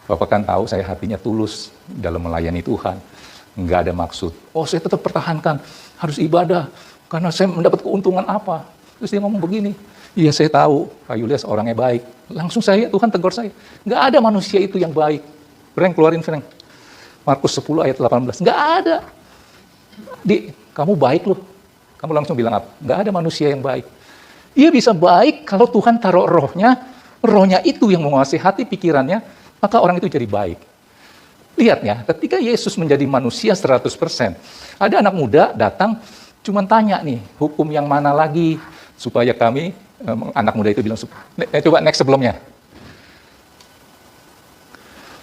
Bapak kan tahu saya hatinya tulus dalam melayani Tuhan. Nggak ada maksud, oh saya tetap pertahankan, harus ibadah, karena saya mendapat keuntungan apa. Terus dia ngomong begini, iya saya tahu, Pak Yulius orangnya baik. Langsung Tuhan tegur saya, nggak ada manusia itu yang baik. Frank, keluarin Frank. Markus 10 ayat 18, nggak ada. Kamu baik loh. Kamu langsung bilang apa? Nggak ada manusia yang baik. Dia bisa baik kalau Tuhan taruh rohnya itu yang menguasai hati pikirannya, maka orang itu jadi baik. Lihat ya, ketika Yesus menjadi manusia 100%, ada anak muda datang, cuman tanya nih, hukum yang mana lagi supaya kami, anak muda itu bilang, coba next sebelumnya.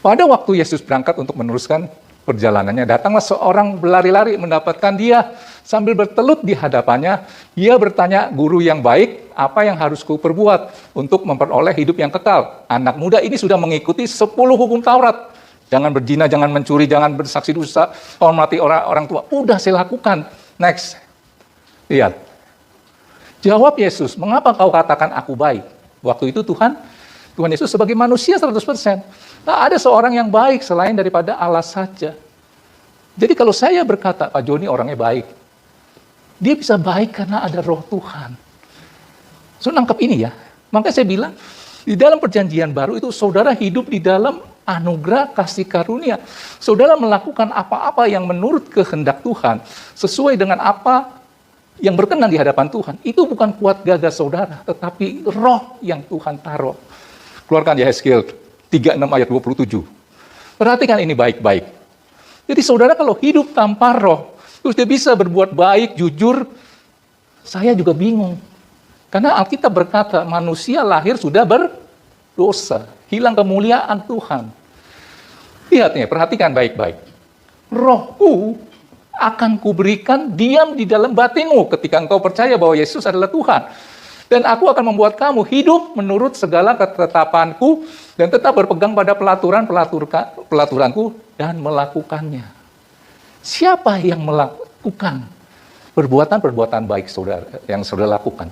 Pada waktu Yesus berangkat untuk meneruskan perjalanannya, datanglah seorang berlari-lari mendapatkan dia sambil bertelut di hadapannya. Ia bertanya, guru yang baik, apa yang harus kuperbuat untuk memperoleh hidup yang kekal? Anak muda ini sudah mengikuti 10 hukum Taurat. Jangan berzina, jangan mencuri, jangan bersaksi dusta, hormati orang tua. Udah saya lakukan. Next. Lihat. Jawab Yesus, mengapa kau katakan aku baik? Waktu itu Tuhan Yesus sebagai manusia 100%. Tak ada seorang yang baik selain daripada Allah saja. Jadi kalau saya berkata, Pak Joni orangnya baik, dia bisa baik karena ada roh Tuhan. So, nangkep ini ya. Makanya saya bilang, di dalam perjanjian baru itu saudara hidup di dalam anugerah kasih karunia. Saudara melakukan apa-apa yang menurut kehendak Tuhan, sesuai dengan apa yang berkenan di hadapan Tuhan. Itu bukan kuat gagah saudara, tetapi roh yang Tuhan taruh. Keluarkan Yehezkiel 36 ayat 27. Perhatikan ini baik-baik. Jadi saudara kalau hidup tanpa roh, terus dia bisa berbuat baik, jujur, saya juga bingung. Karena Alkitab berkata, manusia lahir sudah berdosa, hilang kemuliaan Tuhan. Lihat nih, perhatikan baik-baik. Rohku akan kuberikan diam di dalam batinmu ketika engkau percaya bahwa Yesus adalah Tuhan. Dan aku akan membuat kamu hidup menurut segala ketetapanku dan tetap berpegang pada pelaturanku dan melakukannya. Siapa yang melakukan perbuatan-perbuatan baik saudara yang saudara lakukan?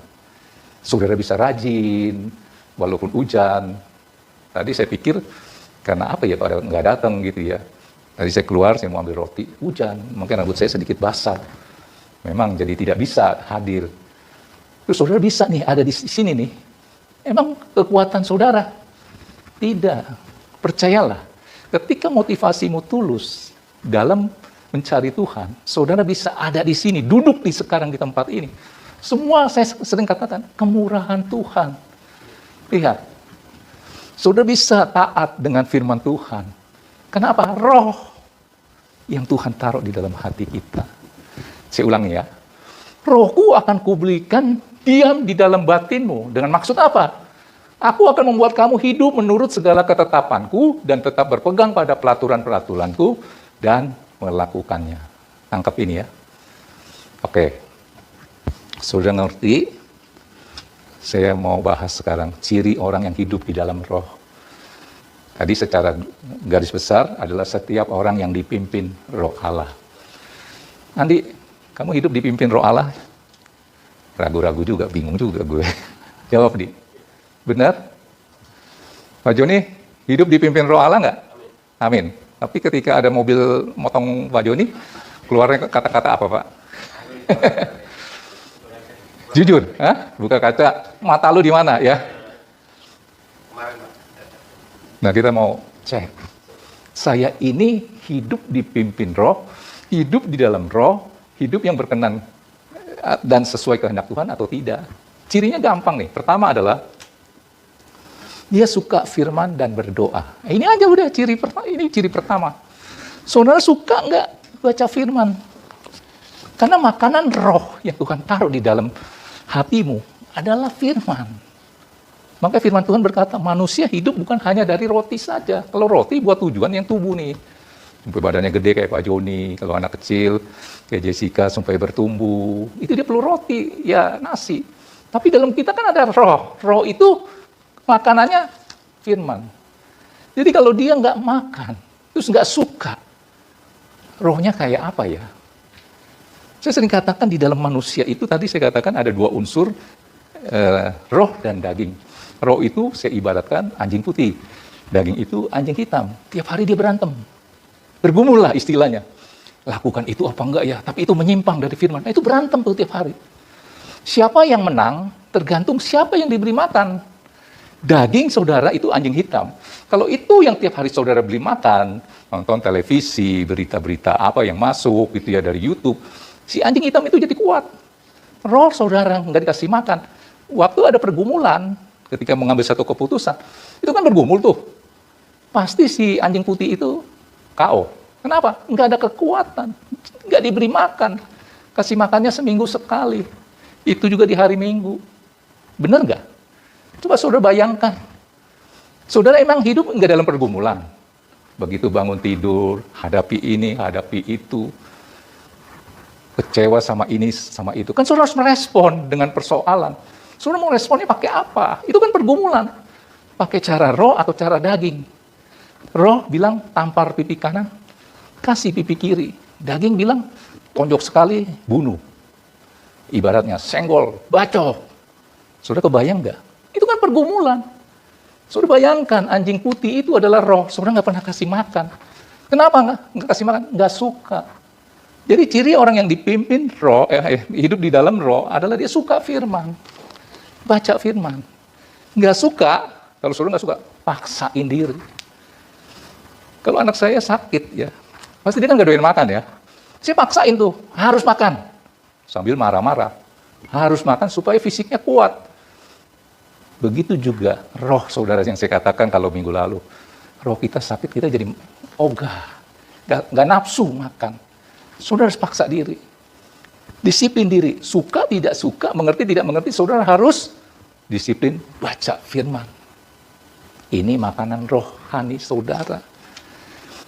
Saudara bisa rajin, walaupun hujan. Tadi saya pikir, karena apa ya pada nggak datang gitu ya. Tadi saya keluar, saya mau ambil roti, hujan. Mungkin rambut saya sedikit basah. Memang jadi tidak bisa hadir. Terus saudara bisa nih, ada di sini nih. Emang kekuatan saudara? Tidak. Percayalah, ketika motivasimu tulus dalam mencari Tuhan, saudara bisa ada di sini, duduk di sekarang di tempat ini. Semua saya sering katakan, kemurahan Tuhan. Lihat, saudara bisa taat dengan firman Tuhan. Kenapa? Roh yang Tuhan taruh di dalam hati kita. Saya ulangi ya. Rohku akan kuberikan diam di dalam batinmu. Dengan maksud apa? Aku akan membuat kamu hidup menurut segala ketetapanku dan tetap berpegang pada pelaturan-pelaturanku dan melakukannya. Tangkap ini ya. Oke. Sudah ngerti? Saya mau bahas sekarang ciri orang yang hidup di dalam roh. Tadi secara garis besar adalah setiap orang yang dipimpin roh Allah. Nanti kamu hidup dipimpin roh Allah? Ragu-ragu juga, bingung juga gue. Jawab, Di. Benar? Pak Joni, hidup dipimpin roh Allah nggak? Amin. Tapi ketika ada mobil motong Pak Joni, keluarnya kata-kata apa, Pak? Jujur, buka kaca, mata lu di mana ya? Nah kita mau cek, saya ini hidup dipimpin roh, hidup di dalam roh, hidup yang berkenan dan sesuai kehendak Tuhan atau tidak. Cirinya gampang nih, pertama adalah dia suka firman dan berdoa. Ini aja udah ciri pertama. Saudara suka nggak baca firman? Karena makanan roh yang Tuhan taruh di dalam hatimu adalah firman. Maka firman Tuhan berkata, manusia hidup bukan hanya dari roti saja. Kalau roti buat tujuan yang tubuh nih. Sampai badannya gede kayak Pak Joni, kalau anak kecil kayak Jessica sampai bertumbuh. Itu dia perlu roti, ya nasi. Tapi dalam kita kan ada roh. Roh itu makanannya firman. Jadi kalau dia nggak makan, terus nggak suka, rohnya kayak apa ya? Saya sering katakan di dalam manusia itu, tadi saya katakan ada dua unsur, roh dan daging. Roh itu saya ibaratkan anjing putih. Daging itu anjing hitam. Tiap hari dia berantem. Bergumul lah istilahnya. Lakukan itu apa enggak ya? Tapi itu menyimpang dari firman. Nah, itu berantem tuh tiap hari. Siapa yang menang tergantung siapa yang diberi makan. Daging saudara itu anjing hitam. Kalau itu yang tiap hari saudara beli makan, nonton televisi, berita-berita apa yang masuk gitu ya dari YouTube, si anjing hitam itu jadi kuat. Roh saudara nggak dikasih makan. Waktu ada pergumulan, ketika mengambil satu keputusan, itu kan bergumul tuh. Pasti si anjing putih itu KO. Kenapa? Nggak ada kekuatan, nggak diberi makan. Kasih makannya seminggu sekali. Itu juga di hari Minggu. Benar nggak? Coba saudara bayangkan. Saudara emang hidup nggak dalam pergumulan. Begitu bangun tidur, hadapi ini, hadapi itu. Kecewa sama ini, sama itu. Kan saudara harus merespon dengan persoalan. Saudara mau responnya pakai apa? Itu kan pergumulan. Pakai cara roh atau cara daging. Roh bilang tampar pipi kanan, kasih pipi kiri. Daging bilang tonjok sekali, bunuh. Ibaratnya senggol, bacok. Saudara kebayang nggak? Itu kan pergumulan. Saudara bayangkan anjing putih itu adalah roh. Saudara nggak pernah kasih makan. Kenapa nggak kasih makan? Nggak suka. Jadi ciri orang yang dipimpin roh, hidup di dalam roh adalah dia suka firman. Baca firman. Nggak suka, kalau saudara nggak suka, paksain diri. Kalau anak saya sakit ya, pasti dia kan nggak doyan makan ya. Saya paksain tuh, harus makan. Sambil marah-marah. Harus makan supaya fisiknya kuat. Begitu juga roh saudara yang saya katakan kalau minggu lalu. Roh kita sakit, kita jadi ogah. Nggak nafsu makan. Saudara harus paksa diri. Disiplin diri. Suka, tidak suka, mengerti, tidak mengerti. Saudara harus disiplin baca firman. Ini makanan rohani saudara.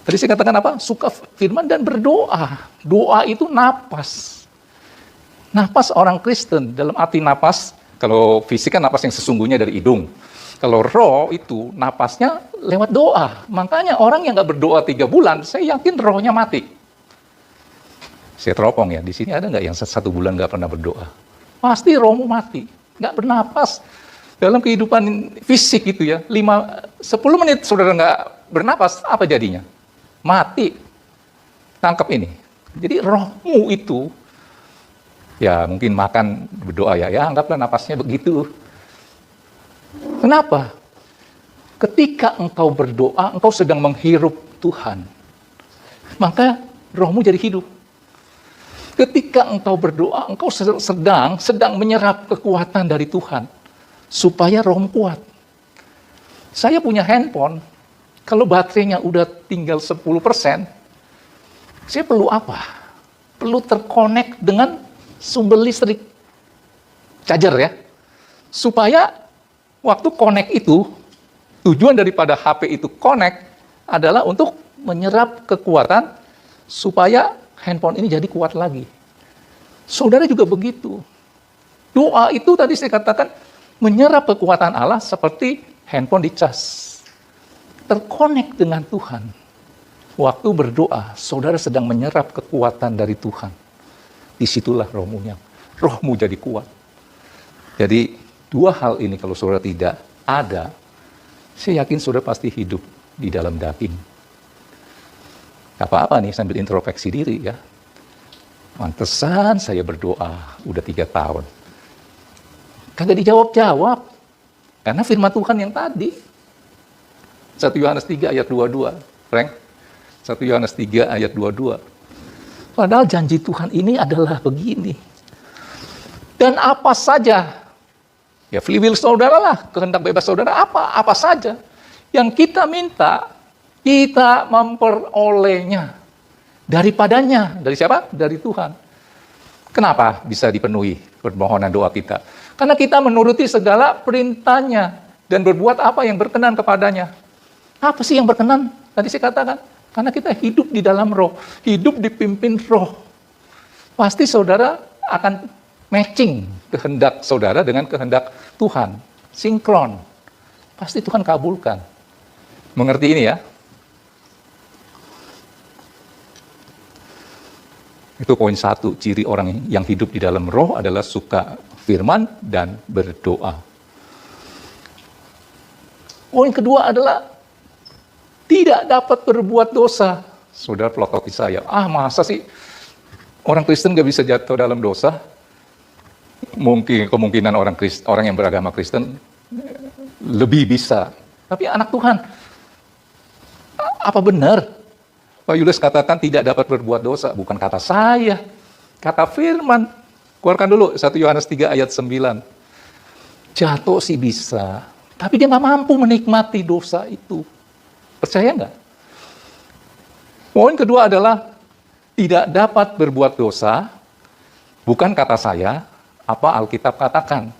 Tadi saya katakan apa? Suka firman dan berdoa. Doa itu napas. Napas orang Kristen, dalam arti napas, kalau fisik kan napas yang sesungguhnya dari hidung. Kalau roh itu napasnya lewat doa. Makanya orang yang nggak berdoa 3 bulan, saya yakin rohnya mati. Saya teropong ya, di sini ada nggak yang 1 bulan nggak pernah berdoa? Pasti rohmu mati, nggak bernapas. Dalam kehidupan fisik itu ya, 10 menit saudara nggak bernapas, apa jadinya? Mati. Tangkap ini. Jadi rohmu itu, ya mungkin makan berdoa ya anggaplah napasnya begitu. Kenapa? Ketika engkau berdoa, engkau sedang menghirup Tuhan. Maka rohmu jadi hidup. Ketika engkau berdoa, engkau sedang menyerap kekuatan dari Tuhan. Supaya rohmu kuat. Saya punya handphone, kalau baterainya udah tinggal 10%, saya perlu apa? Perlu terkonek dengan sumber listrik, charger ya, supaya waktu connect itu, tujuan daripada HP itu connect adalah untuk menyerap kekuatan supaya handphone ini jadi kuat lagi. Saudara juga begitu. Doa itu tadi saya katakan menyerap kekuatan Allah seperti handphone dicas, terkonek dengan Tuhan. Waktu berdoa, saudara sedang menyerap kekuatan dari Tuhan. Disitulah rohmu jadi kuat. Jadi 2 hal ini kalau saudara tidak ada, saya yakin saudara pasti hidup di dalam daging. Apa-apa nih sambil introspeksi diri ya. Mantesan saya berdoa udah 3 tahun. Kagak dijawab-jawab. Karena firman Tuhan yang tadi. 1 Yohanes 3 ayat 22. Frank? 1 Yohanes 3 ayat 22. Padahal janji Tuhan ini adalah begini. Dan apa saja, ya free will saudara lah, kehendak bebas saudara, apa saja yang kita minta, kita memperolehnya. Daripadanya, dari siapa? Dari Tuhan. Kenapa bisa dipenuhi permohonan doa kita? Karena kita menuruti segala perintahnya dan berbuat apa yang berkenan kepadanya. Apa sih yang berkenan? Tadi saya katakan, karena kita hidup di dalam roh, hidup dipimpin roh. Pasti saudara akan matching kehendak saudara dengan kehendak Tuhan. Sinkron. Pasti Tuhan kabulkan. Mengerti ini ya? Itu poin 1, ciri orang yang hidup di dalam roh adalah suka firman dan berdoa. Poin kedua adalah tidak dapat berbuat dosa. Saudara pelototi saya, masa sih orang Kristen gak bisa jatuh dalam dosa? Mungkin kemungkinan orang yang beragama Kristen lebih bisa. Tapi anak Tuhan, apa benar Pak Yulius katakan tidak dapat berbuat dosa? Bukan kata saya, kata firman. Keluarkan dulu 1 Yohanes 3 ayat 9. Jatuh sih bisa, tapi dia nggak mampu menikmati dosa itu. Percaya nggak? Poin kedua adalah tidak dapat berbuat dosa, bukan kata saya, apa Alkitab katakan.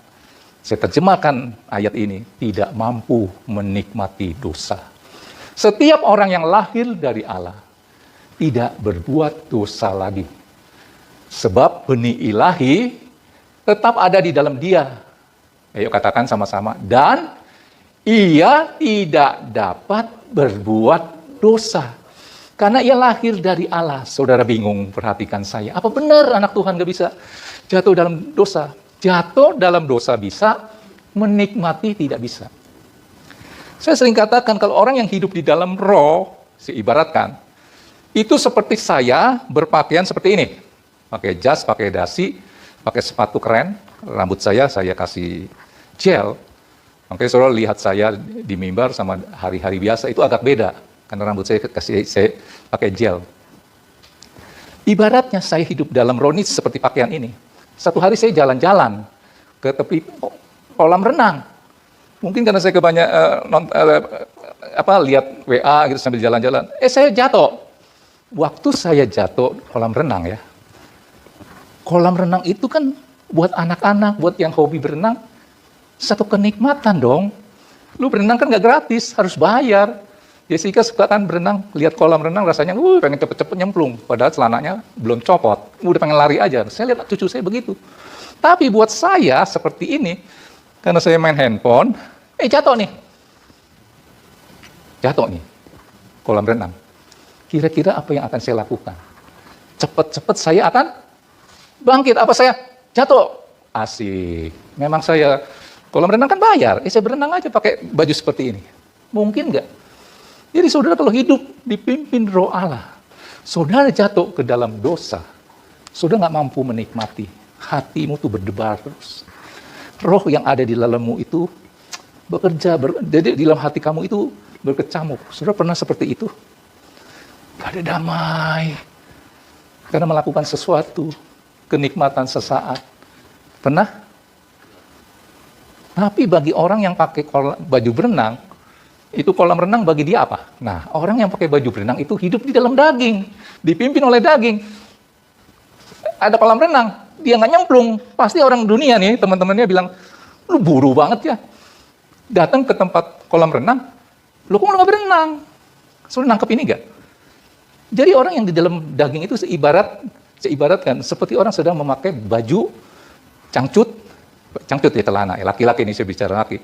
Saya terjemahkan ayat ini, tidak mampu menikmati dosa. Setiap orang yang lahir dari Allah tidak berbuat dosa lagi. Sebab benih ilahi tetap ada di dalam dia. Ayo katakan sama-sama. Dan ia tidak dapat berbuat dosa. Karena ia lahir dari Allah. Saudara bingung, perhatikan saya. Apa benar anak Tuhan gak bisa jatuh dalam dosa? Jatuh dalam dosa bisa, menikmati tidak bisa. Saya sering katakan kalau orang yang hidup di dalam roh, diibaratkan, itu seperti saya berpakaian seperti ini. Pakai jas, pakai dasi, pakai sepatu keren, rambut saya kasih gel. Makanya saudara lihat saya di mimbar sama hari-hari biasa itu agak beda. Karena rambut saya pakai gel. Ibaratnya saya hidup dalam roh ini seperti pakaian ini. Satu hari saya jalan-jalan ke tepi kolam renang. Mungkin karena saya lihat WA gitu sambil jalan-jalan. Saya jatuh. Waktu saya jatuh kolam renang ya. Kolam renang itu kan buat anak-anak, buat yang hobi berenang, satu kenikmatan dong. Lu berenang kan gak gratis, harus bayar. Jessica suka kan berenang, lihat kolam renang rasanya, pengen cepet-cepet nyemplung. Padahal celananya belum copot, udah pengen lari aja. Saya lihat cucu saya begitu. Tapi buat saya seperti ini, karena saya main handphone, jatuh nih. Jatuh nih, kolam renang. Kira-kira apa yang akan saya lakukan? Cepet-cepet saya akan bangkit. Apa saya jatuh? Asik. Memang saya, kolam renang kan bayar. Saya berenang aja pakai baju seperti ini. Mungkin nggak? Jadi saudara kalau hidup dipimpin roh Allah, saudara jatuh ke dalam dosa, saudara nggak mampu menikmati. Hatimu tuh berdebar terus. Roh yang ada di dalammu itu bekerja, jadi di dalam hati kamu itu berkecamuk. Saudara pernah seperti itu? Gak ada damai. Karena melakukan sesuatu, kenikmatan sesaat. Pernah? Tapi bagi orang yang pakai baju berenang, itu kolam renang bagi dia apa? Nah, orang yang pakai baju berenang itu hidup di dalam daging, dipimpin oleh daging. Ada kolam renang, dia nggak nyemplung. Pasti orang dunia nih, teman-temannya bilang, lu buru banget ya. Datang ke tempat kolam renang, lu kok nggak berenang? Sudah nangkep ini nggak? Jadi orang yang di dalam daging itu seibaratkan seperti orang sedang memakai baju cangcut ya celana. Laki-laki ini saya bicara laki.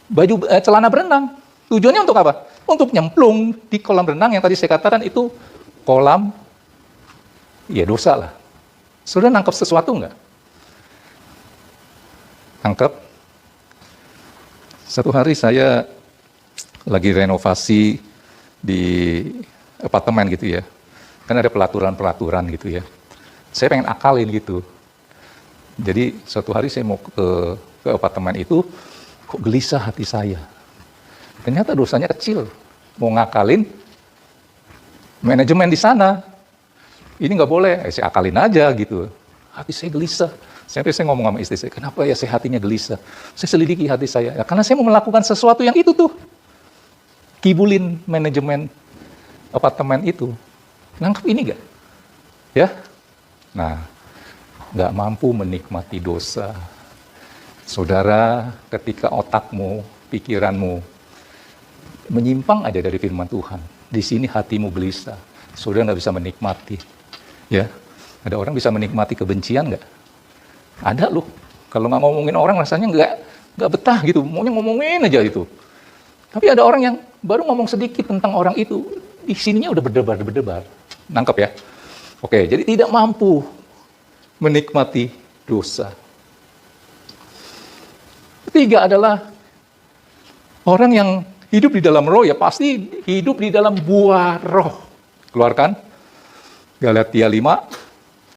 Baju celana berenang. Tujuannya untuk apa? Untuk nyemplung di kolam renang yang tadi saya katakan itu kolam, ya dosa lah. Sudah nangkep sesuatu nggak? Nangkep? Satu hari saya lagi renovasi di apartemen gitu ya. Kan ada peraturan gitu ya. Saya pengen akalin gitu. Jadi suatu hari saya mau ke apartemen itu, kok gelisah hati saya. Ternyata dosanya kecil. Mau ngakalin manajemen di sana. Ini nggak boleh, saya akalin aja gitu. Hati saya gelisah. Sampai saya ngomong sama istri saya, kenapa ya saya hatinya gelisah? Saya selidiki hati saya. Ya, karena saya mau melakukan sesuatu yang itu tuh. Kibulin manajemen apartemen itu. Nangkep ini nggak? Ya? Nah, nggak mampu menikmati dosa. Saudara, ketika otakmu, pikiranmu menyimpang aja dari firman Tuhan, di sini hatimu gelisah, saudara nggak bisa menikmati. Ya, ada orang bisa menikmati kebencian nggak? Ada loh. Kalau nggak ngomongin orang rasanya nggak betah gitu, maunya ngomongin aja itu. Tapi ada orang yang baru ngomong sedikit tentang orang itu, di sininya udah berdebar. Nangkep ya? Oke, jadi tidak mampu menikmati dosa. Ketiga adalah orang yang Hidup di dalam roh ya pasti hidup di dalam buah roh. Keluarkan Galatia 5